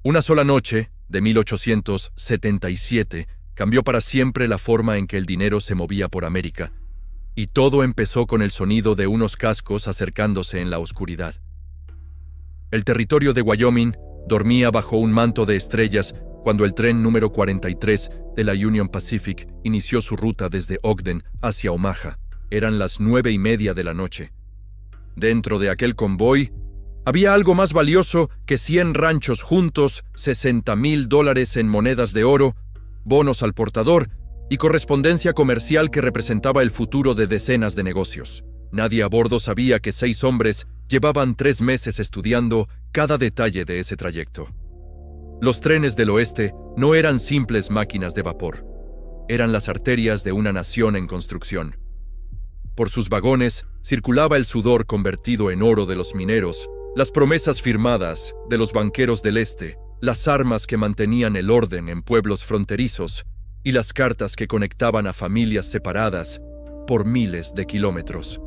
Una sola noche, de 1877, cambió para siempre la forma en que el dinero se movía por América, y todo empezó con el sonido de unos cascos acercándose en la oscuridad. El territorio de Wyoming dormía bajo un manto de estrellas cuando el tren número 43 de la Union Pacific inició su ruta desde Ogden hacia Omaha. Eran las 9:30 de la noche. Dentro de aquel convoy había algo más valioso que 100 ranchos juntos, $60,000 en monedas de oro, bonos al portador y correspondencia comercial que representaba el futuro de decenas de negocios. Nadie a bordo sabía que 6 hombres llevaban 3 meses estudiando cada detalle de ese trayecto. Los trenes del oeste no eran simples máquinas de vapor. Eran las arterias de una nación en construcción. Por sus vagones circulaba el sudor convertido en oro de los mineros, las promesas firmadas de los banqueros del este, las armas que mantenían el orden en pueblos fronterizos y las cartas que conectaban a familias separadas por miles de kilómetros.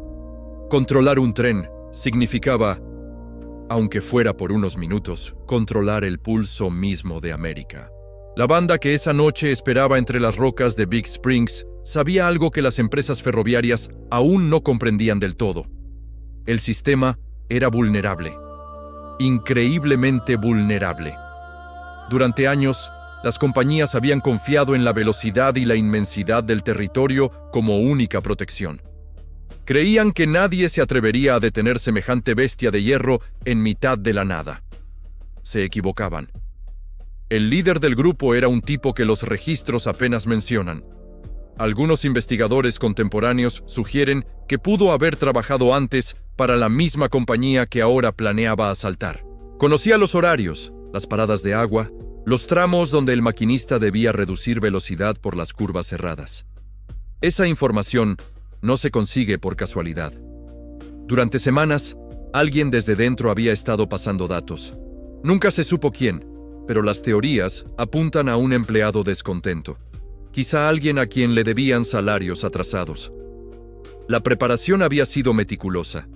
Controlar un tren significaba, aunque fuera por unos minutos, controlar el pulso mismo de América. La banda que esa noche esperaba entre las rocas de Big Springs sabía algo que las empresas ferroviarias aún no comprendían del todo. El sistema era vulnerable, increíblemente vulnerable. Durante años, las compañías habían confiado en la velocidad y la inmensidad del territorio como única protección. Creían que nadie se atrevería a detener semejante bestia de hierro en mitad de la nada. Se equivocaban. El líder del grupo era un tipo que los registros apenas mencionan. Algunos investigadores contemporáneos sugieren que pudo haber trabajado antes para la misma compañía que ahora planeaba asaltar. Conocía los horarios, las paradas de agua, los tramos donde el maquinista debía reducir velocidad por las curvas cerradas. Esa información no se consigue por casualidad. Durante semanas, alguien desde dentro había estado pasando datos. Nunca se supo quién, pero las teorías apuntan a un empleado descontento. Quizá alguien a quien le debían salarios atrasados. La preparación había sido meticulosa.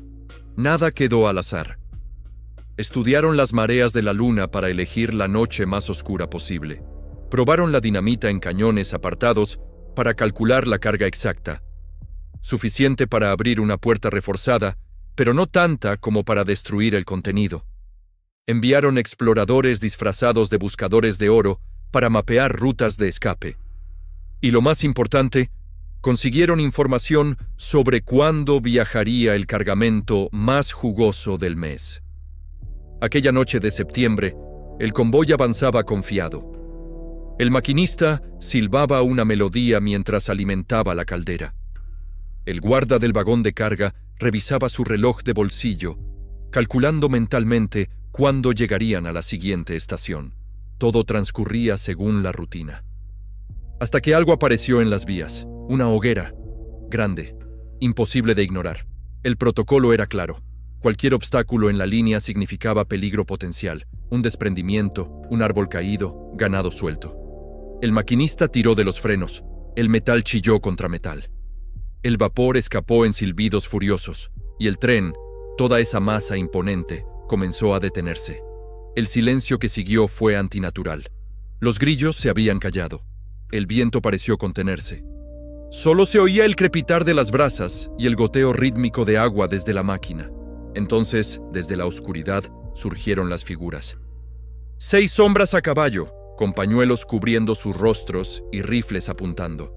Nada quedó al azar. Estudiaron las mareas de la luna para elegir la noche más oscura posible. Probaron la dinamita en cañones apartados para calcular la carga exacta. Suficiente para abrir una puerta reforzada, pero no tanta como para destruir el contenido. Enviaron exploradores disfrazados de buscadores de oro para mapear rutas de escape. Y lo más importante, consiguieron información sobre cuándo viajaría el cargamento más jugoso del mes. Aquella noche de septiembre, el convoy avanzaba confiado. El maquinista silbaba una melodía mientras alimentaba la caldera. El guarda del vagón de carga revisaba su reloj de bolsillo, calculando mentalmente cuándo llegarían a la siguiente estación. Todo transcurría según la rutina. Hasta que algo apareció en las vías, una hoguera, grande, imposible de ignorar. El protocolo era claro. Cualquier obstáculo en la línea significaba peligro potencial, un desprendimiento, un árbol caído, ganado suelto. El maquinista tiró de los frenos, el metal chilló contra metal. El vapor escapó en silbidos furiosos, y el tren, toda esa masa imponente, comenzó a detenerse. El silencio que siguió fue antinatural. Los grillos se habían callado. El viento pareció contenerse. Solo se oía el crepitar de las brasas y el goteo rítmico de agua desde la máquina. Entonces, desde la oscuridad, surgieron las figuras. 6 sombras a caballo, con pañuelos cubriendo sus rostros y rifles apuntando.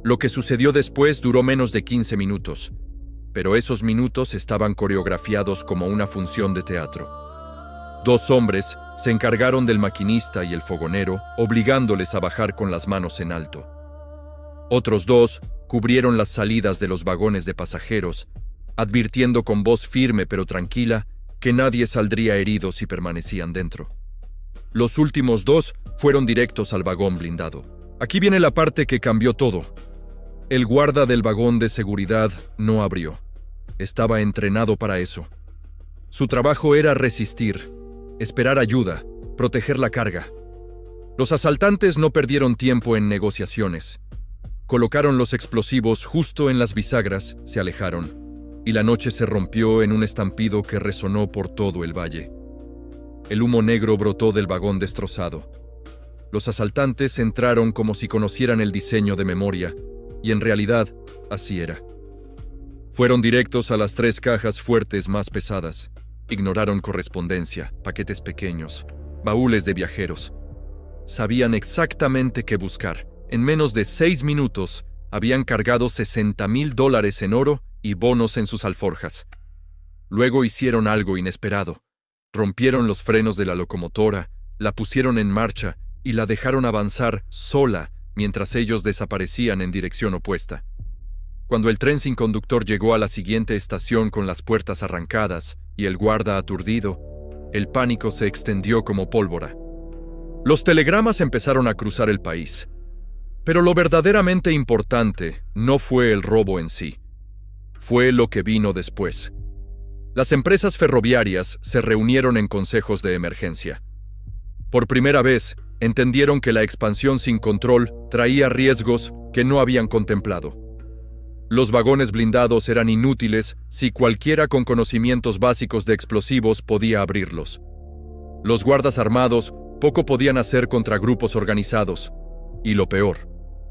Lo que sucedió después duró menos de 15 minutos, pero esos minutos estaban coreografiados como una función de teatro. 2 hombres se encargaron del maquinista y el fogonero, obligándoles a bajar con las manos en alto. Otros 2 cubrieron las salidas de los vagones de pasajeros, advirtiendo con voz firme pero tranquila que nadie saldría herido si permanecían dentro. Los últimos 2 fueron directos al vagón blindado. Aquí viene la parte que cambió todo. El guarda del vagón de seguridad no abrió. Estaba entrenado para eso. Su trabajo era resistir, esperar ayuda, proteger la carga. Los asaltantes no perdieron tiempo en negociaciones. Colocaron los explosivos justo en las bisagras, se alejaron, y la noche se rompió en un estampido que resonó por todo el valle. El humo negro brotó del vagón destrozado. Los asaltantes entraron como si conocieran el diseño de memoria, y en realidad, así era. Fueron directos a las 3 cajas fuertes más pesadas. Ignoraron correspondencia, paquetes pequeños, baúles de viajeros. Sabían exactamente qué buscar. En menos de 6 minutos, habían cargado $60,000 en oro y bonos en sus alforjas. Luego hicieron algo inesperado. Rompieron los frenos de la locomotora, la pusieron en marcha y la dejaron avanzar sola mientras ellos desaparecían en dirección opuesta. Cuando el tren sin conductor llegó a la siguiente estación con las puertas arrancadas y el guarda aturdido, el pánico se extendió como pólvora. Los telegramas empezaron a cruzar el país. Pero lo verdaderamente importante no fue el robo en sí. Fue lo que vino después. Las empresas ferroviarias se reunieron en consejos de emergencia. Por primera vez, entendieron que la expansión sin control traía riesgos que no habían contemplado. Los vagones blindados eran inútiles si cualquiera con conocimientos básicos de explosivos podía abrirlos. Los guardas armados poco podían hacer contra grupos organizados. Y lo peor,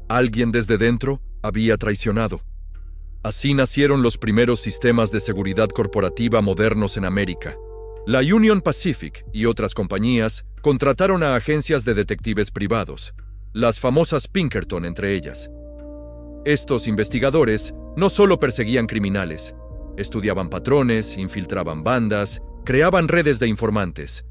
alguien desde dentro había traicionado. Así nacieron los primeros sistemas de seguridad corporativa modernos en América. La Union Pacific y otras compañías contrataron a agencias de detectives privados, las famosas Pinkerton entre ellas. Estos investigadores no solo perseguían criminales, estudiaban patrones, infiltraban bandas, creaban redes de informantes.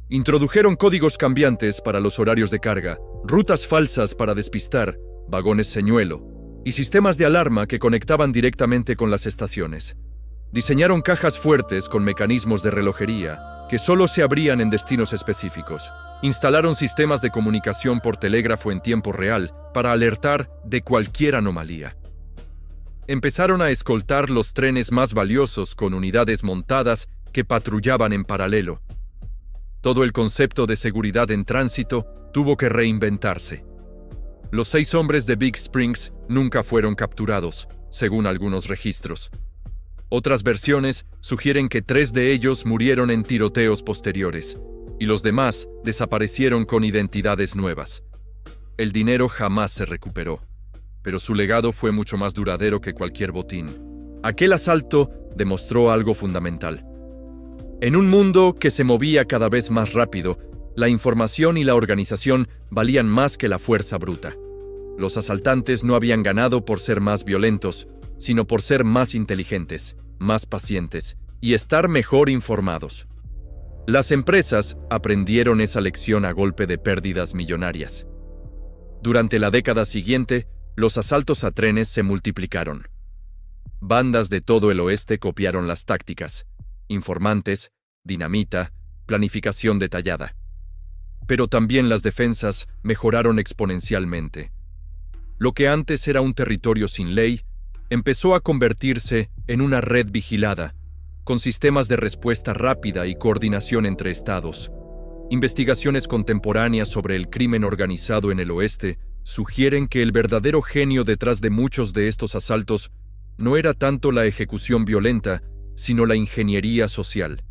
Introdujeron códigos cambiantes para los horarios de carga, rutas falsas para despistar, vagones señuelo y sistemas de alarma que conectaban directamente con las estaciones. Diseñaron cajas fuertes con mecanismos de relojería que solo se abrían en destinos específicos. Instalaron sistemas de comunicación por telégrafo en tiempo real para alertar de cualquier anomalía. Empezaron a escoltar los trenes más valiosos con unidades montadas que patrullaban en paralelo. Todo el concepto de seguridad en tránsito tuvo que reinventarse. Los 6 hombres de Big Springs nunca fueron capturados, según algunos registros. Otras versiones sugieren que 3 de ellos murieron en tiroteos posteriores, y los demás desaparecieron con identidades nuevas. El dinero jamás se recuperó, pero su legado fue mucho más duradero que cualquier botín. Aquel asalto demostró algo fundamental. En un mundo que se movía cada vez más rápido, la información y la organización valían más que la fuerza bruta. Los asaltantes no habían ganado por ser más violentos, sino por ser más inteligentes, más pacientes y estar mejor informados. Las empresas aprendieron esa lección a golpe de pérdidas millonarias. Durante la década siguiente, los asaltos a trenes se multiplicaron. Bandas de todo el oeste copiaron las tácticas: informantes, dinamita, planificación detallada. Pero también las defensas mejoraron exponencialmente. Lo que antes era un territorio sin ley, empezó a convertirse en una red vigilada, con sistemas de respuesta rápida y coordinación entre estados. Investigaciones contemporáneas sobre el crimen organizado en el oeste sugieren que el verdadero genio detrás de muchos de estos asaltos no era tanto la ejecución violenta, sino la ingeniería social.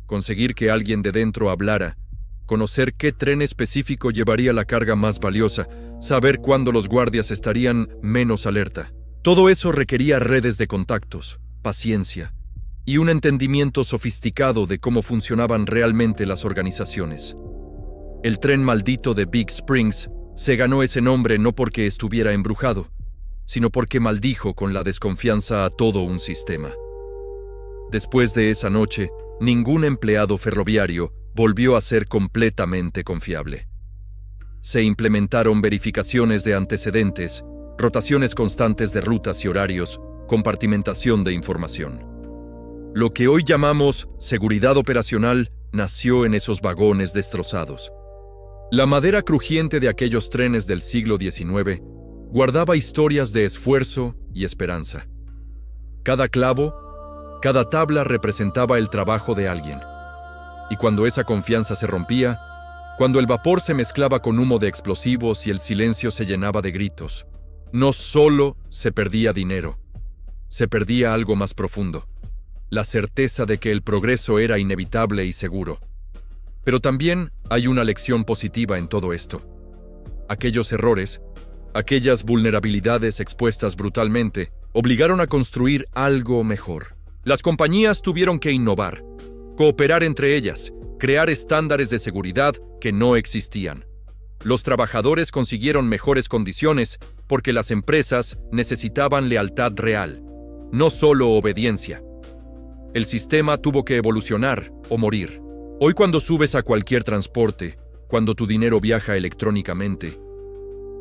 Conseguir que alguien de dentro hablara, conocer qué tren específico llevaría la carga más valiosa, saber cuándo los guardias estarían menos alerta. Todo eso requería redes de contactos, paciencia y un entendimiento sofisticado de cómo funcionaban realmente las organizaciones. El tren maldito de Big Springs se ganó ese nombre no porque estuviera embrujado, sino porque maldijo con la desconfianza a todo un sistema. Después de esa noche, ningún empleado ferroviario volvió a ser completamente confiable. Se implementaron verificaciones de antecedentes, rotaciones constantes de rutas y horarios, compartimentación de información. Lo que hoy llamamos seguridad operacional nació en esos vagones destrozados. La madera crujiente de aquellos trenes del siglo XIX guardaba historias de esfuerzo y esperanza. Cada clavo, cada tabla representaba el trabajo de alguien. Y cuando esa confianza se rompía, cuando el vapor se mezclaba con humo de explosivos y el silencio se llenaba de gritos, no solo se perdía dinero, se perdía algo más profundo: la certeza de que el progreso era inevitable y seguro. Pero también hay una lección positiva en todo esto. Aquellos errores, aquellas vulnerabilidades expuestas brutalmente, obligaron a construir algo mejor. Las compañías tuvieron que innovar, cooperar entre ellas, crear estándares de seguridad que no existían. Los trabajadores consiguieron mejores condiciones porque las empresas necesitaban lealtad real, no solo obediencia. El sistema tuvo que evolucionar o morir. Hoy, cuando subes a cualquier transporte, cuando tu dinero viaja electrónicamente,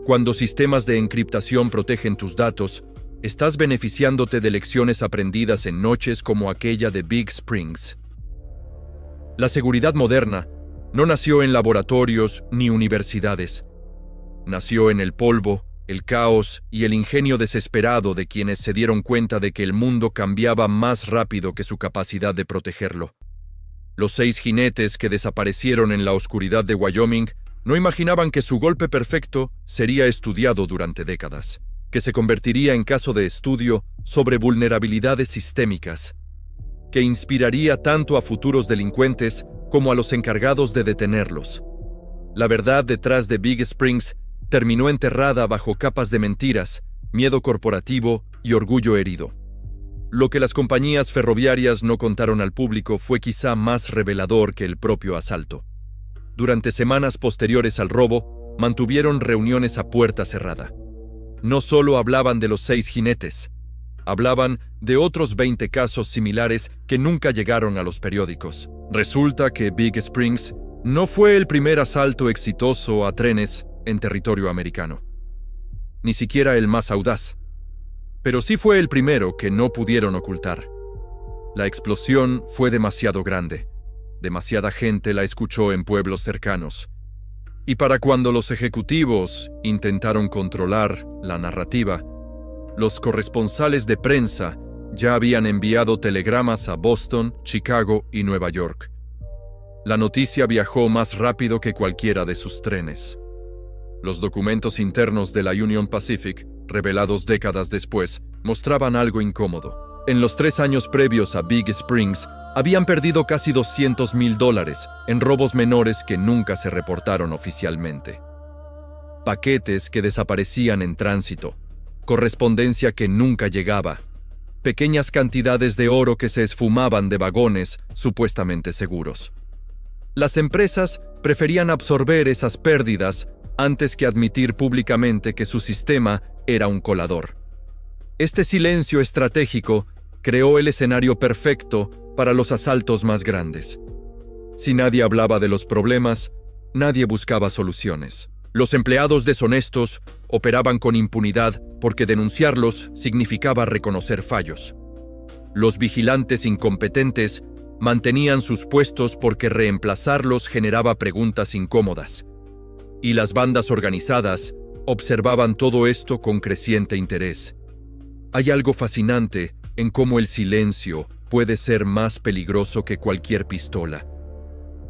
cuando sistemas de encriptación protegen tus datos, estás beneficiándote de lecciones aprendidas en noches como aquella de Big Springs. La seguridad moderna no nació en laboratorios ni universidades. Nació en el polvo, el caos y el ingenio desesperado de quienes se dieron cuenta de que el mundo cambiaba más rápido que su capacidad de protegerlo. Los 6 jinetes que desaparecieron en la oscuridad de Wyoming no imaginaban que su golpe perfecto sería estudiado durante décadas, que se convertiría en caso de estudio sobre vulnerabilidades sistémicas, que inspiraría tanto a futuros delincuentes como a los encargados de detenerlos. La verdad detrás de Big Springs terminó enterrada bajo capas de mentiras, miedo corporativo y orgullo herido. Lo que las compañías ferroviarias no contaron al público fue quizá más revelador que el propio asalto. Durante semanas posteriores al robo, mantuvieron reuniones a puerta cerrada. No solo hablaban de los 6 jinetes, hablaban de otros 20 casos similares que nunca llegaron a los periódicos. Resulta que Big Springs no fue el primer asalto exitoso a trenes en territorio americano. Ni siquiera el más audaz. Pero sí fue el primero que no pudieron ocultar. La explosión fue demasiado grande. Demasiada gente la escuchó en pueblos cercanos. Y para cuando los ejecutivos intentaron controlar la narrativa, los corresponsales de prensa ya habían enviado telegramas a Boston, Chicago y Nueva York. La noticia viajó más rápido que cualquiera de sus trenes. Los documentos internos de la Union Pacific, revelados décadas después, mostraban algo incómodo. En los 3 años previos a Big Springs, habían perdido casi $200,000 en robos menores que nunca se reportaron oficialmente. Paquetes que desaparecían en tránsito, correspondencia que nunca llegaba, pequeñas cantidades de oro que se esfumaban de vagones supuestamente seguros. Las empresas preferían absorber esas pérdidas antes que admitir públicamente que su sistema era un colador. Este silencio estratégico creó el escenario perfecto para los asaltos más grandes. Si nadie hablaba de los problemas, nadie buscaba soluciones. Los empleados deshonestos operaban con impunidad porque denunciarlos significaba reconocer fallos. Los vigilantes incompetentes mantenían sus puestos porque reemplazarlos generaba preguntas incómodas. Y las bandas organizadas observaban todo esto con creciente interés. Hay algo fascinante en cómo el silencio puede ser más peligroso que cualquier pistola.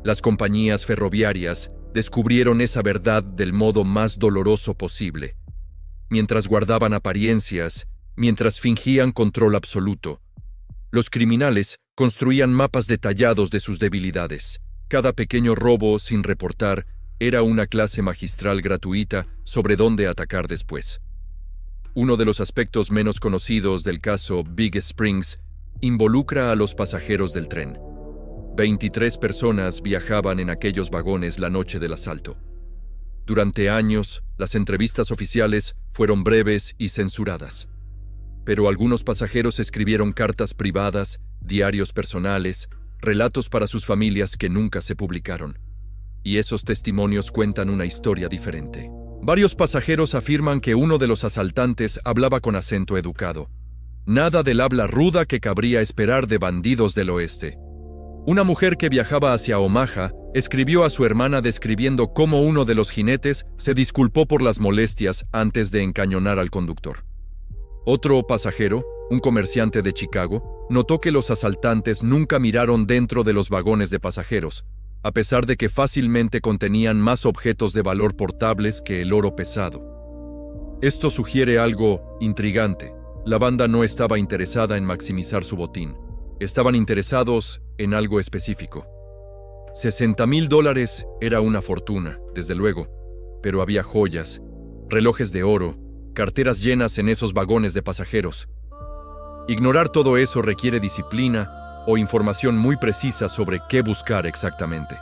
Las compañías ferroviarias descubrieron esa verdad del modo más doloroso posible. Mientras guardaban apariencias, mientras fingían control absoluto, los criminales construían mapas detallados de sus debilidades. Cada pequeño robo sin reportar era una clase magistral gratuita sobre dónde atacar después. Uno de los aspectos menos conocidos del caso Big Springs involucra a los pasajeros del tren. 23 personas viajaban en aquellos vagones la noche del asalto. Durante años, las entrevistas oficiales fueron breves y censuradas. Pero algunos pasajeros escribieron cartas privadas, diarios personales, relatos para sus familias que nunca se publicaron. Y esos testimonios cuentan una historia diferente. Varios pasajeros afirman que uno de los asaltantes hablaba con acento educado. Nada del habla ruda que cabría esperar de bandidos del oeste. Una mujer que viajaba hacia Omaha escribió a su hermana describiendo cómo uno de los jinetes se disculpó por las molestias antes de encañonar al conductor. Otro pasajero, un comerciante de Chicago, notó que los asaltantes nunca miraron dentro de los vagones de pasajeros, a pesar de que fácilmente contenían más objetos de valor portables que el oro pesado. Esto sugiere algo intrigante. La banda no estaba interesada en maximizar su botín. Estaban interesados en algo específico. $60,000 era una fortuna, desde luego, pero había joyas, relojes de oro, carteras llenas en esos vagones de pasajeros. Ignorar todo eso requiere disciplina o información muy precisa sobre qué buscar exactamente.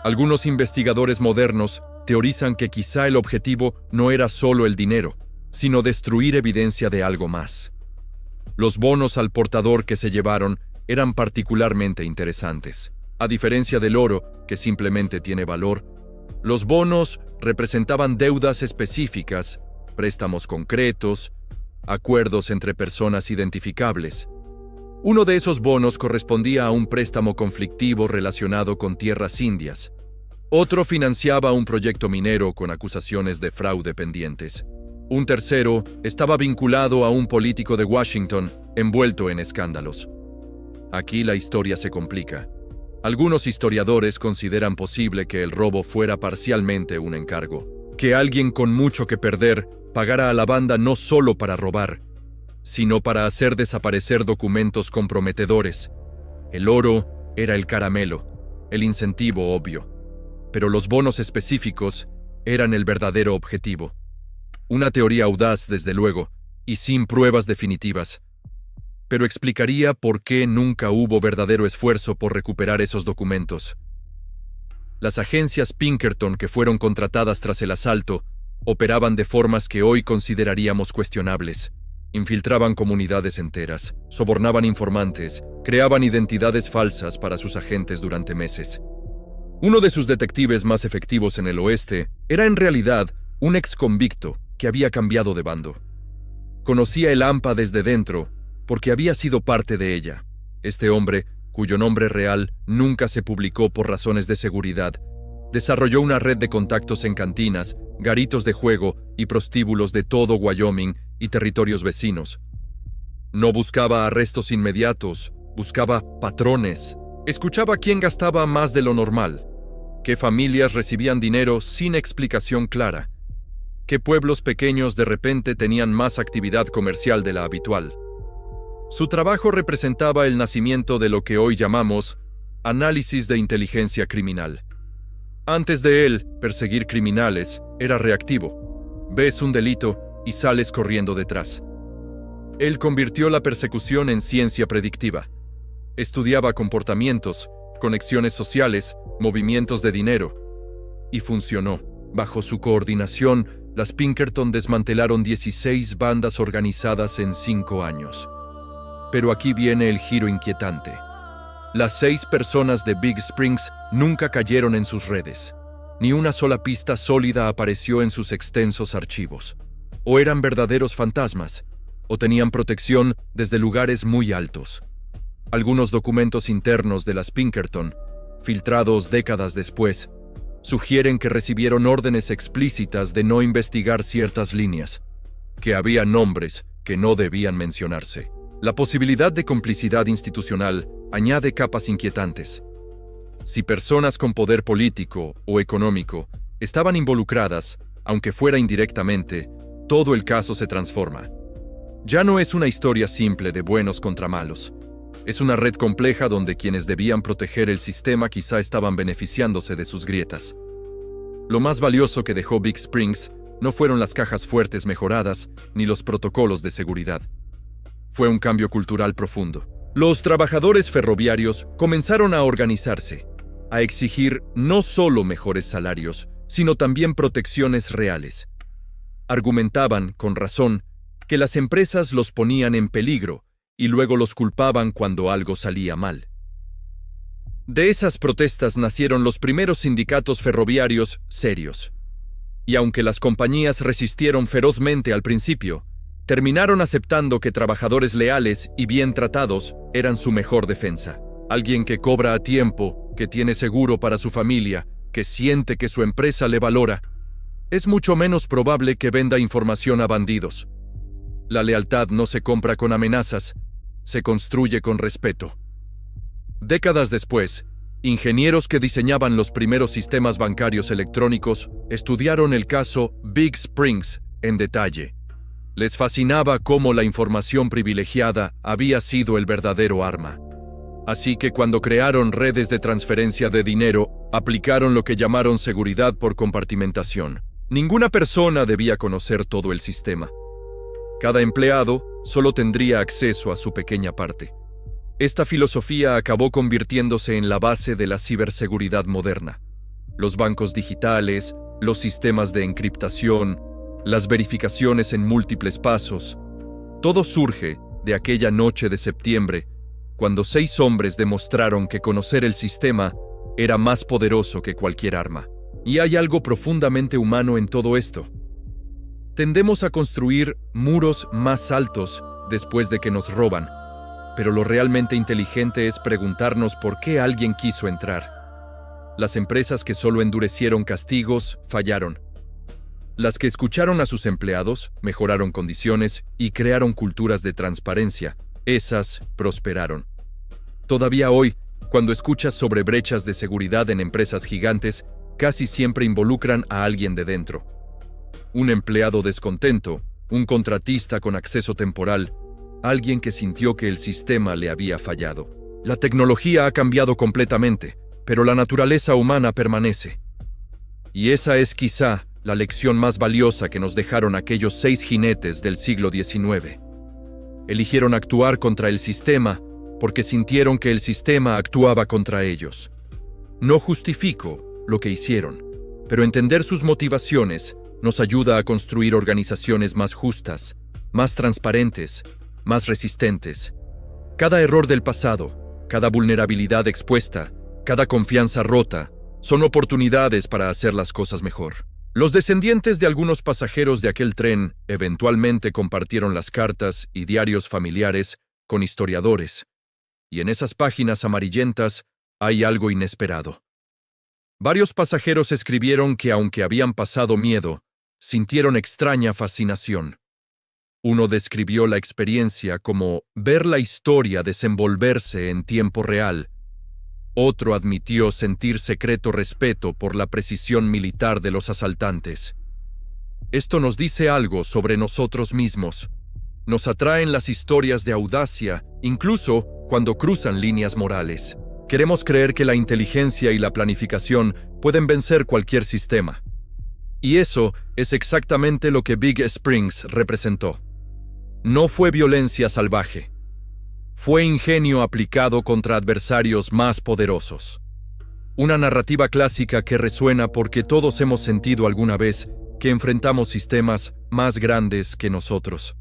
Algunos investigadores modernos teorizan que quizá el objetivo no era solo el dinero, sino destruir evidencia de algo más. Los bonos al portador que se llevaron eran particularmente interesantes. A diferencia del oro, que simplemente tiene valor, los bonos representaban deudas específicas, préstamos concretos, acuerdos entre personas identificables. Uno de esos bonos correspondía a un préstamo conflictivo relacionado con tierras indias. Otro financiaba un proyecto minero con acusaciones de fraude pendientes. Un tercero estaba vinculado a un político de Washington envuelto en escándalos. Aquí la historia se complica. Algunos historiadores consideran posible que el robo fuera parcialmente un encargo, que alguien con mucho que perder pagara a la banda no solo para robar, sino para hacer desaparecer documentos comprometedores. El oro era el caramelo, el incentivo obvio, pero los bonos específicos eran el verdadero objetivo. Una teoría audaz, desde luego, y sin pruebas definitivas, pero explicaría por qué nunca hubo verdadero esfuerzo por recuperar esos documentos. Las agencias Pinkerton que fueron contratadas tras el asalto operaban de formas que hoy consideraríamos cuestionables. Infiltraban comunidades enteras, sobornaban informantes, creaban identidades falsas para sus agentes durante meses. Uno de sus detectives más efectivos en el oeste era en realidad un exconvicto que había cambiado de bando. Conocía el AMPA desde dentro porque había sido parte de ella. Este hombre, cuyo nombre real nunca se publicó por razones de seguridad, desarrolló una red de contactos en cantinas, garitos de juego y prostíbulos de todo Wyoming y territorios vecinos. No buscaba arrestos inmediatos, buscaba patrones. Escuchaba quién gastaba más de lo normal, qué familias recibían dinero sin explicación clara, qué pueblos pequeños de repente tenían más actividad comercial de la habitual. Su trabajo representaba el nacimiento de lo que hoy llamamos análisis de inteligencia criminal. Antes de él, perseguir criminales era reactivo. Ves un delito y sales corriendo detrás. Él convirtió la persecución en ciencia predictiva. Estudiaba comportamientos, conexiones sociales, movimientos de dinero. Y funcionó. Bajo su coordinación, las Pinkerton desmantelaron 16 bandas organizadas en 5 años. Pero aquí viene el giro inquietante. Las 6 personas de Big Springs nunca cayeron en sus redes. Ni una sola pista sólida apareció en sus extensos archivos. O eran verdaderos fantasmas, o tenían protección desde lugares muy altos. Algunos documentos internos de las Pinkerton, filtrados décadas después, sugieren que recibieron órdenes explícitas de no investigar ciertas líneas, que había nombres que no debían mencionarse. La posibilidad de complicidad institucional añade capas inquietantes. Si personas con poder político o económico estaban involucradas, aunque fuera indirectamente, todo el caso se transforma. Ya no es una historia simple de buenos contra malos. Es una red compleja donde quienes debían proteger el sistema quizá estaban beneficiándose de sus grietas. Lo más valioso que dejó Big Springs no fueron las cajas fuertes mejoradas ni los protocolos de seguridad. Fue un cambio cultural profundo. Los trabajadores ferroviarios comenzaron a organizarse, a exigir no solo mejores salarios, sino también protecciones reales. Argumentaban, con razón, que las empresas los ponían en peligro y luego los culpaban cuando algo salía mal. De esas protestas nacieron los primeros sindicatos ferroviarios serios. Y aunque las compañías resistieron ferozmente al principio, terminaron aceptando que trabajadores leales y bien tratados eran su mejor defensa. Alguien que cobra a tiempo, que tiene seguro para su familia, que siente que su empresa le valora, es mucho menos probable que venda información a bandidos. La lealtad no se compra con amenazas, se construye con respeto. Décadas después, ingenieros que diseñaban los primeros sistemas bancarios electrónicos estudiaron el caso Big Springs en detalle. Les fascinaba cómo la información privilegiada había sido el verdadero arma. Así que cuando crearon redes de transferencia de dinero, aplicaron lo que llamaron seguridad por compartimentación. Ninguna persona debía conocer todo el sistema. Cada empleado solo tendría acceso a su pequeña parte. Esta filosofía acabó convirtiéndose en la base de la ciberseguridad moderna. Los bancos digitales, los sistemas de encriptación, las verificaciones en múltiples pasos. Todo surge de aquella noche de septiembre, cuando 6 hombres demostraron que conocer el sistema era más poderoso que cualquier arma. Y hay algo profundamente humano en todo esto. Tendemos a construir muros más altos después de que nos roban, pero lo realmente inteligente es preguntarnos por qué alguien quiso entrar. Las empresas que solo endurecieron castigos fallaron. Las que escucharon a sus empleados, mejoraron condiciones y crearon culturas de transparencia, esas prosperaron. Todavía hoy, cuando escuchas sobre brechas de seguridad en empresas gigantes, casi siempre involucran a alguien de dentro. Un empleado descontento, un contratista con acceso temporal, alguien que sintió que el sistema le había fallado. La tecnología ha cambiado completamente, pero la naturaleza humana permanece. Y esa es quizá la lección más valiosa que nos dejaron aquellos 6 jinetes del siglo XIX. Eligieron actuar contra el sistema porque sintieron que el sistema actuaba contra ellos. No justifico lo que hicieron, pero entender sus motivaciones nos ayuda a construir organizaciones más justas, más transparentes, más resistentes. Cada error del pasado, cada vulnerabilidad expuesta, cada confianza rota, son oportunidades para hacer las cosas mejor. Los descendientes de algunos pasajeros de aquel tren eventualmente compartieron las cartas y diarios familiares con historiadores, y en esas páginas amarillentas hay algo inesperado. Varios pasajeros escribieron que aunque habían pasado miedo, sintieron extraña fascinación. Uno describió la experiencia como ver la historia desenvolverse en tiempo real. Otro admitió sentir secreto respeto por la precisión militar de los asaltantes. Esto nos dice algo sobre nosotros mismos. Nos atraen las historias de audacia, incluso cuando cruzan líneas morales. Queremos creer que la inteligencia y la planificación pueden vencer cualquier sistema. Y eso es exactamente lo que Big Springs representó. No fue violencia salvaje. Fue ingenio aplicado contra adversarios más poderosos. Una narrativa clásica que resuena porque todos hemos sentido alguna vez que enfrentamos sistemas más grandes que nosotros.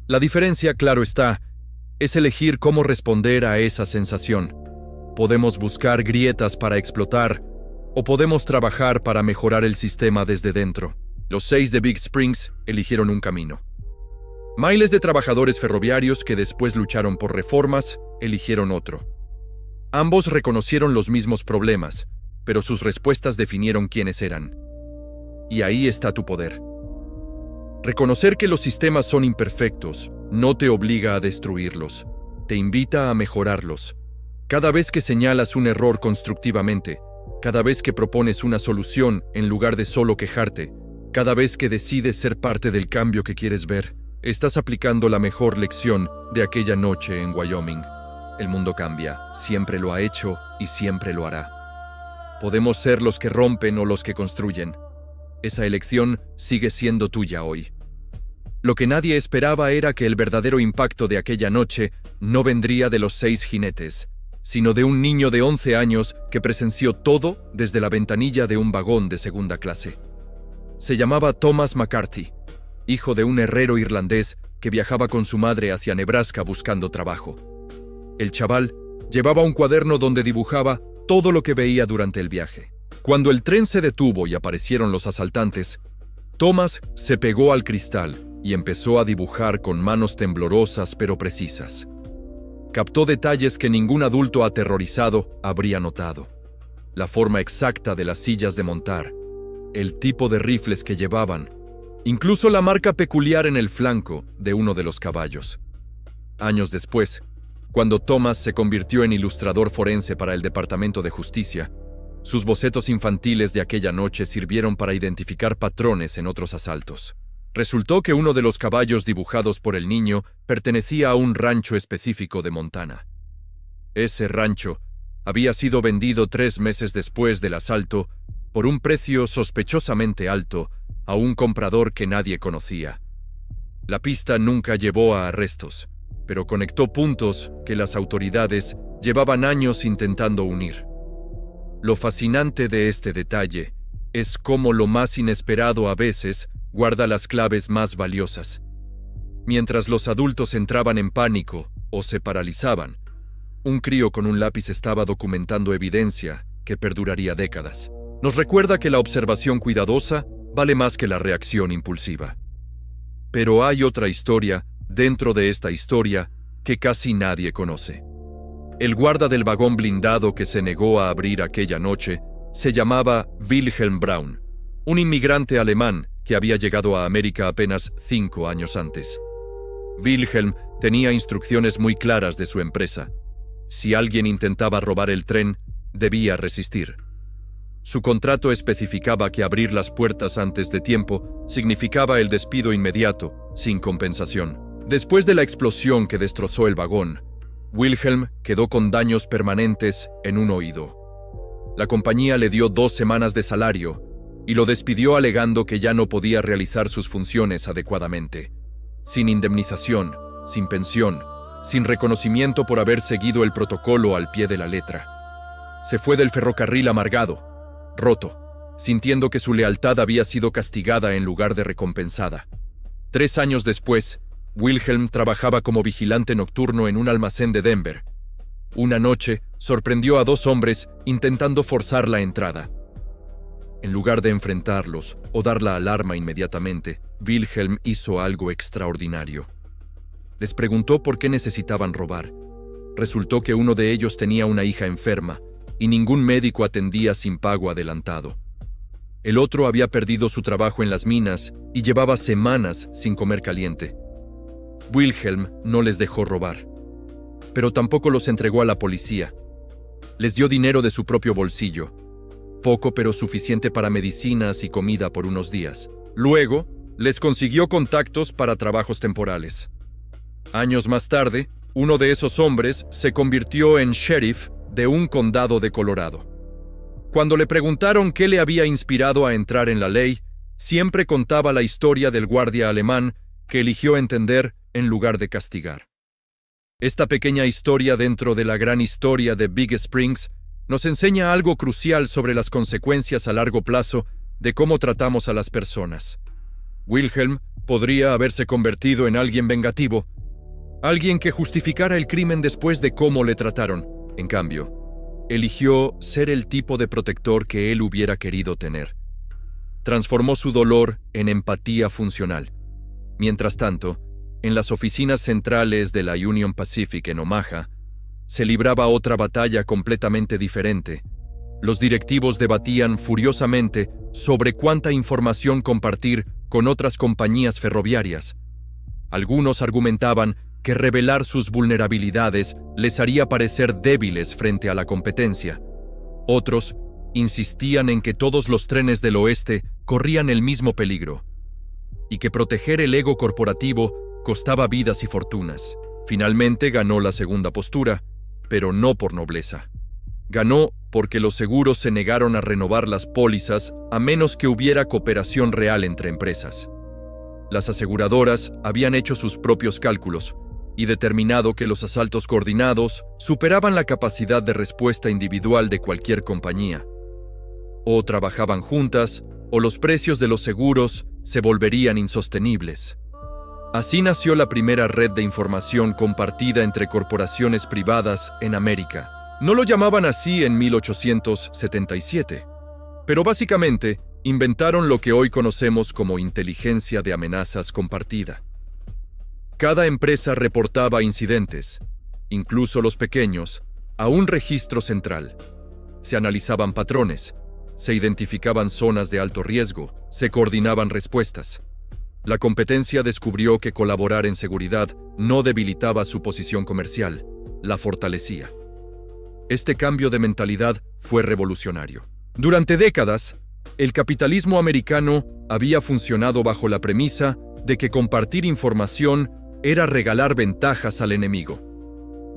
La diferencia, claro está, es elegir cómo responder a esa sensación. Podemos buscar grietas para explotar, o podemos trabajar para mejorar el sistema desde dentro. Los 6 de Big Springs eligieron un camino. Miles de trabajadores ferroviarios que después lucharon por reformas eligieron otro. Ambos reconocieron los mismos problemas, pero sus respuestas definieron quiénes eran. Y ahí está tu poder. Reconocer que los sistemas son imperfectos no te obliga a destruirlos, te invita a mejorarlos. Cada vez que señalas un error constructivamente, cada vez que propones una solución en lugar de solo quejarte, cada vez que decides ser parte del cambio que quieres ver, estás aplicando la mejor lección de aquella noche en Wyoming. El mundo cambia, siempre lo ha hecho y siempre lo hará. Podemos ser los que rompen o los que construyen. Esa elección sigue siendo tuya hoy. Lo que nadie esperaba era que el verdadero impacto de aquella noche no vendría de los 6 jinetes, sino de un niño de 11 años que presenció todo desde la ventanilla de un vagón de segunda clase. Se llamaba Thomas McCarthy, hijo de un herrero irlandés que viajaba con su madre hacia Nebraska buscando trabajo. El chaval llevaba un cuaderno donde dibujaba todo lo que veía durante el viaje. Cuando el tren se detuvo y aparecieron los asaltantes, Thomas se pegó al cristal y empezó a dibujar con manos temblorosas pero precisas. Captó detalles que ningún adulto aterrorizado habría notado. La forma exacta de las sillas de montar, el tipo de rifles que llevaban, incluso la marca peculiar en el flanco de uno de los caballos. Años después, cuando Thomas se convirtió en ilustrador forense para el Departamento de Justicia, sus bocetos infantiles de aquella noche sirvieron para identificar patrones en otros asaltos. Resultó que uno de los caballos dibujados por el niño pertenecía a un rancho específico de Montana. Ese rancho había sido vendido 3 meses después del asalto por un precio sospechosamente alto a un comprador que nadie conocía. La pista nunca llevó a arrestos, pero conectó puntos que las autoridades llevaban años intentando unir. Lo fascinante de este detalle es cómo lo más inesperado a veces guarda las claves más valiosas. Mientras los adultos entraban en pánico o se paralizaban, un crío con un lápiz estaba documentando evidencia que perduraría décadas. Nos recuerda que la observación cuidadosa vale más que la reacción impulsiva. Pero hay otra historia dentro de esta historia que casi nadie conoce. El guarda del vagón blindado que se negó a abrir aquella noche se llamaba Wilhelm Braun, un inmigrante alemán que había llegado a América apenas 5 años antes. Wilhelm tenía instrucciones muy claras de su empresa. Si alguien intentaba robar el tren, debía resistir. Su contrato especificaba que abrir las puertas antes de tiempo significaba el despido inmediato, sin compensación. Después de la explosión que destrozó el vagón, Wilhelm quedó con daños permanentes en un oído. La compañía le dio 2 semanas de salario y lo despidió alegando que ya no podía realizar sus funciones adecuadamente. Sin indemnización, sin pensión, sin reconocimiento por haber seguido el protocolo al pie de la letra. Se fue del ferrocarril amargado, roto, sintiendo que su lealtad había sido castigada en lugar de recompensada. 3 años después, Wilhelm trabajaba como vigilante nocturno en un almacén de Denver. Una noche, sorprendió a 2 hombres intentando forzar la entrada. En lugar de enfrentarlos o dar la alarma inmediatamente, Wilhelm hizo algo extraordinario. Les preguntó por qué necesitaban robar. Resultó que uno de ellos tenía una hija enferma y ningún médico atendía sin pago adelantado. El otro había perdido su trabajo en las minas y llevaba semanas sin comer caliente. Wilhelm no les dejó robar, pero tampoco los entregó a la policía. Les dio dinero de su propio bolsillo, poco pero suficiente para medicinas y comida por unos días. Luego, les consiguió contactos para trabajos temporales. Años más tarde, uno de esos hombres se convirtió en sheriff de un condado de Colorado. Cuando le preguntaron qué le había inspirado a entrar en la ley, siempre contaba la historia del guardia alemán que eligió entender en lugar de castigar. Esta pequeña historia dentro de la gran historia de Big Springs nos enseña algo crucial sobre las consecuencias a largo plazo de cómo tratamos a las personas. Wilhelm podría haberse convertido en alguien vengativo, alguien que justificara el crimen después de cómo le trataron. En cambio, eligió ser el tipo de protector que él hubiera querido tener. Transformó su dolor en empatía funcional. Mientras tanto, en las oficinas centrales de la Union Pacific en Omaha, se libraba otra batalla completamente diferente. Los directivos debatían furiosamente sobre cuánta información compartir con otras compañías ferroviarias. Algunos argumentaban que revelar sus vulnerabilidades les haría parecer débiles frente a la competencia. Otros insistían en que todos los trenes del oeste corrían el mismo peligro y que proteger el ego corporativo costaba vidas y fortunas. Finalmente ganó la segunda postura, pero no por nobleza. Ganó porque los seguros se negaron a renovar las pólizas a menos que hubiera cooperación real entre empresas. Las aseguradoras habían hecho sus propios cálculos y determinado que los asaltos coordinados superaban la capacidad de respuesta individual de cualquier compañía. O trabajaban juntas, o los precios de los seguros se volverían insostenibles. Así nació la primera red de información compartida entre corporaciones privadas en América. No lo llamaban así en 1877, pero básicamente inventaron lo que hoy conocemos como inteligencia de amenazas compartida. Cada empresa reportaba incidentes, incluso los pequeños, a un registro central. Se analizaban patrones, se identificaban zonas de alto riesgo, se coordinaban respuestas. La competencia descubrió que colaborar en seguridad no debilitaba su posición comercial, la fortalecía. Este cambio de mentalidad fue revolucionario. Durante décadas, el capitalismo americano había funcionado bajo la premisa de que compartir información era regalar ventajas al enemigo.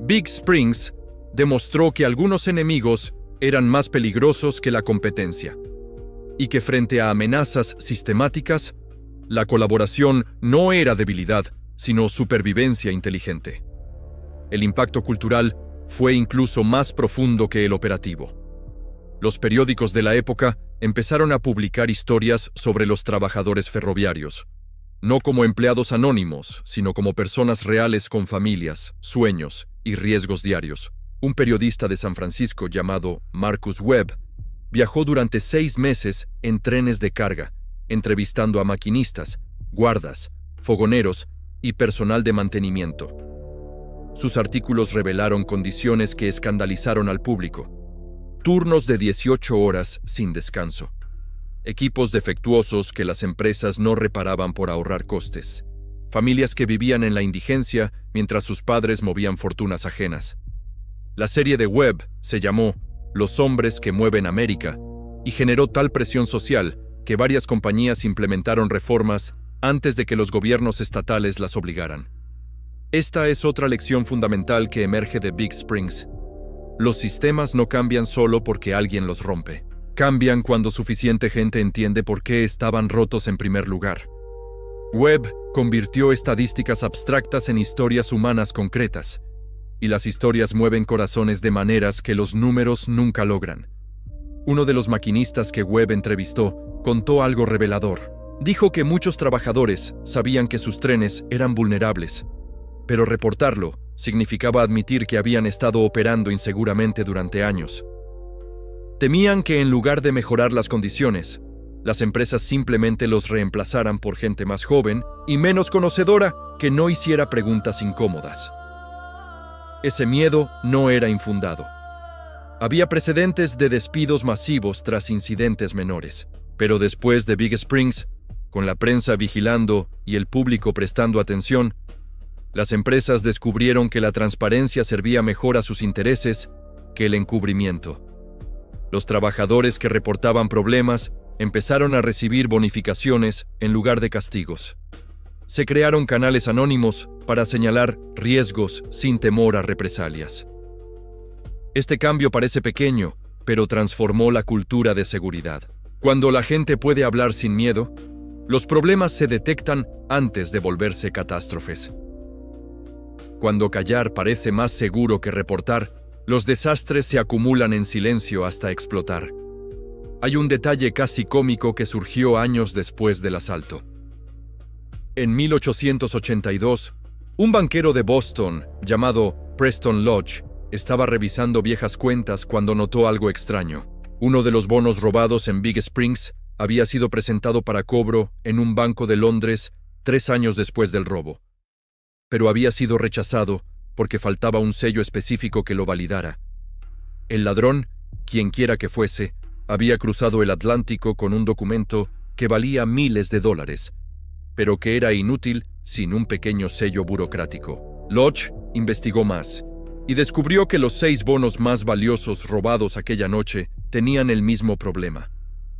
Big Springs demostró que algunos enemigos eran más peligrosos que la competencia, y que frente a amenazas sistemáticas, la colaboración no era debilidad, sino supervivencia inteligente. El impacto cultural fue incluso más profundo que el operativo. Los periódicos de la época empezaron a publicar historias sobre los trabajadores ferroviarios, no como empleados anónimos, sino como personas reales con familias, sueños y riesgos diarios. Un periodista de San Francisco llamado Marcus Webb viajó durante 6 meses en trenes de carga, entrevistando a maquinistas, guardas, fogoneros y personal de mantenimiento. Sus artículos revelaron condiciones que escandalizaron al público. Turnos de 18 horas sin descanso. Equipos defectuosos que las empresas no reparaban por ahorrar costes. Familias que vivían en la indigencia mientras sus padres movían fortunas ajenas. La serie de Webb se llamó Los hombres que mueven América y generó tal presión social que varias compañías implementaron reformas antes de que los gobiernos estatales las obligaran. Esta es otra lección fundamental que emerge de Big Springs. Los sistemas no cambian solo porque alguien los rompe. Cambian cuando suficiente gente entiende por qué estaban rotos en primer lugar. Webb convirtió estadísticas abstractas en historias humanas concretas, y las historias mueven corazones de maneras que los números nunca logran. Uno de los maquinistas que Webb entrevistó contó algo revelador. Dijo que muchos trabajadores sabían que sus trenes eran vulnerables, pero reportarlo significaba admitir que habían estado operando inseguramente durante años. Temían que en lugar de mejorar las condiciones, las empresas simplemente los reemplazaran por gente más joven y menos conocedora que no hiciera preguntas incómodas. Ese miedo no era infundado. Había precedentes de despidos masivos tras incidentes menores, pero después de Big Springs, con la prensa vigilando y el público prestando atención, las empresas descubrieron que la transparencia servía mejor a sus intereses que el encubrimiento. Los trabajadores que reportaban problemas empezaron a recibir bonificaciones en lugar de castigos. Se crearon canales anónimos para señalar riesgos sin temor a represalias. Este cambio parece pequeño, pero transformó la cultura de seguridad. Cuando la gente puede hablar sin miedo, los problemas se detectan antes de volverse catástrofes. Cuando callar parece más seguro que reportar, los desastres se acumulan en silencio hasta explotar. Hay un detalle casi cómico que surgió años después del asalto. En 1882, un banquero de Boston, llamado Preston Lodge, estaba revisando viejas cuentas cuando notó algo extraño. Uno de los bonos robados en Big Springs había sido presentado para cobro en un banco de Londres 3 años después del robo, pero había sido rechazado porque faltaba un sello específico que lo validara. El ladrón, quienquiera que fuese, había cruzado el Atlántico con un documento que valía miles de dólares, pero que era inútil sin un pequeño sello burocrático. Lodge investigó más y descubrió que los 6 bonos más valiosos robados aquella noche tenían el mismo problema.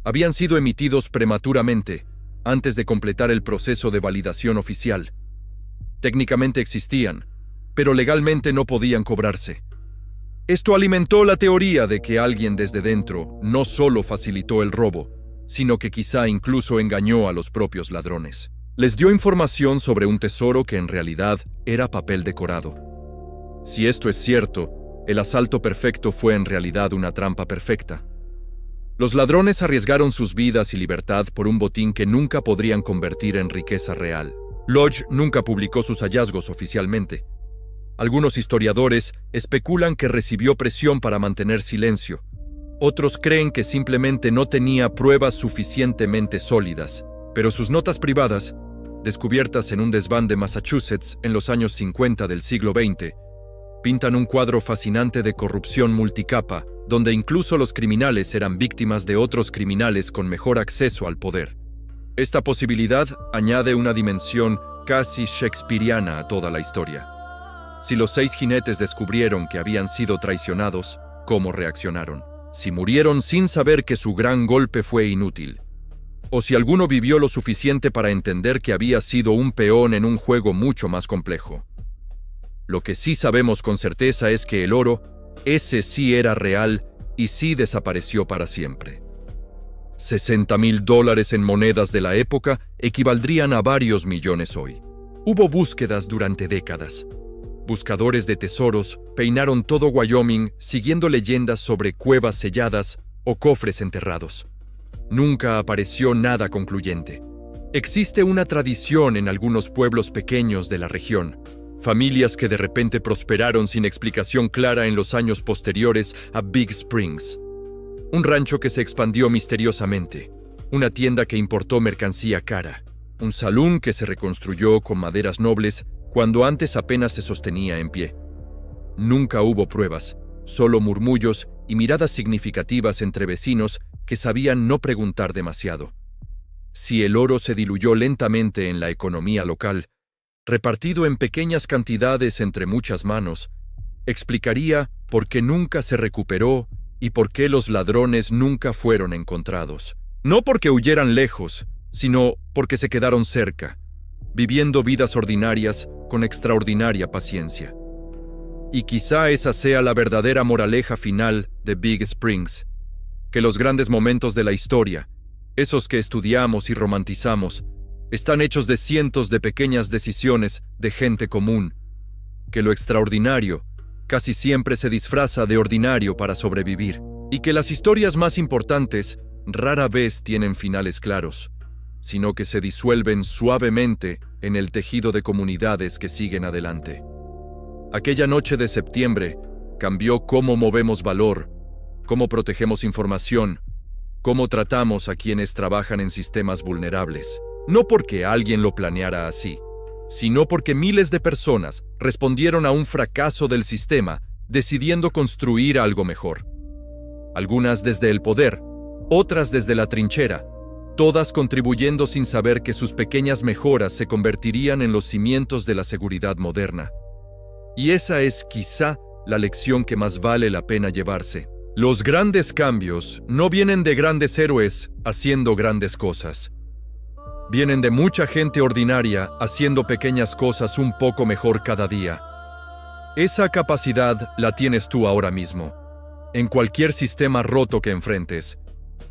Habían sido emitidos prematuramente, antes de completar el proceso de validación oficial. Técnicamente existían, pero legalmente no podían cobrarse. Esto alimentó la teoría de que alguien desde dentro no solo facilitó el robo, sino que quizá incluso engañó a los propios ladrones. Les dio información sobre un tesoro que en realidad era papel decorado. Si esto es cierto, el asalto perfecto fue en realidad una trampa perfecta. Los ladrones arriesgaron sus vidas y libertad por un botín que nunca podrían convertir en riqueza real. Lodge nunca publicó sus hallazgos oficialmente. Algunos historiadores especulan que recibió presión para mantener silencio. Otros creen que simplemente no tenía pruebas suficientemente sólidas, pero sus notas privadas, descubiertas en un desván de Massachusetts en los años 50 del siglo XX, pintan un cuadro fascinante de corrupción multicapa, donde incluso los criminales eran víctimas de otros criminales con mejor acceso al poder. Esta posibilidad añade una dimensión casi shakespeariana a toda la historia. Si los 6 jinetes descubrieron que habían sido traicionados, ¿cómo reaccionaron? Si murieron sin saber que su gran golpe fue inútil. O si alguno vivió lo suficiente para entender que había sido un peón en un juego mucho más complejo. Lo que sí sabemos con certeza es que el oro Ese sí era real y sí desapareció para siempre. $60,000 en monedas de la época equivaldrían a varios millones hoy. Hubo búsquedas durante décadas. Buscadores de tesoros peinaron todo Wyoming siguiendo leyendas sobre cuevas selladas o cofres enterrados. Nunca apareció nada concluyente. Existe una tradición en algunos pueblos pequeños de la región, familias que de repente prosperaron sin explicación clara en los años posteriores a Big Springs. Un rancho que se expandió misteriosamente, una tienda que importó mercancía cara, un salón que se reconstruyó con maderas nobles cuando antes apenas se sostenía en pie. Nunca hubo pruebas, solo murmullos y miradas significativas entre vecinos que sabían no preguntar demasiado. Si el oro se diluyó lentamente en la economía local, repartido en pequeñas cantidades entre muchas manos, explicaría por qué nunca se recuperó y por qué los ladrones nunca fueron encontrados. No porque huyeran lejos, sino porque se quedaron cerca, viviendo vidas ordinarias con extraordinaria paciencia. Y quizá esa sea la verdadera moraleja final de Big Springs, que los grandes momentos de la historia, esos que estudiamos y romantizamos, están hechos de cientos de pequeñas decisiones de gente común, que lo extraordinario casi siempre se disfraza de ordinario para sobrevivir, y que las historias más importantes rara vez tienen finales claros, sino que se disuelven suavemente en el tejido de comunidades que siguen adelante. Aquella noche de septiembre cambió cómo movemos valor, cómo protegemos información, cómo tratamos a quienes trabajan en sistemas vulnerables. No porque alguien lo planeara así, sino porque miles de personas respondieron a un fracaso del sistema, decidiendo construir algo mejor. Algunas desde el poder, otras desde la trinchera, todas contribuyendo sin saber que sus pequeñas mejoras se convertirían en los cimientos de la seguridad moderna. Y esa es quizá la lección que más vale la pena llevarse. Los grandes cambios no vienen de grandes héroes haciendo grandes cosas. Vienen de mucha gente ordinaria haciendo pequeñas cosas un poco mejor cada día. Esa capacidad la tienes tú ahora mismo, en cualquier sistema roto que enfrentes,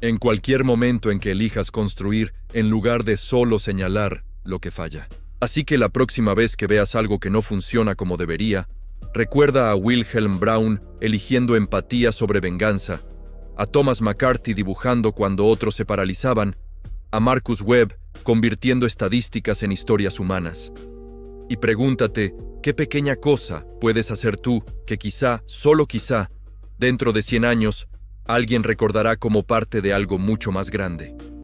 en cualquier momento en que elijas construir en lugar de solo señalar lo que falla. Así que la próxima vez que veas algo que no funciona como debería, recuerda a Wilhelm Braun eligiendo empatía sobre venganza, a Thomas McCarthy dibujando cuando otros se paralizaban, a Marcus Webb convirtiendo estadísticas en historias humanas. Y pregúntate, ¿qué pequeña cosa puedes hacer tú que quizá, solo quizá, dentro de 100 años, alguien recordará como parte de algo mucho más grande?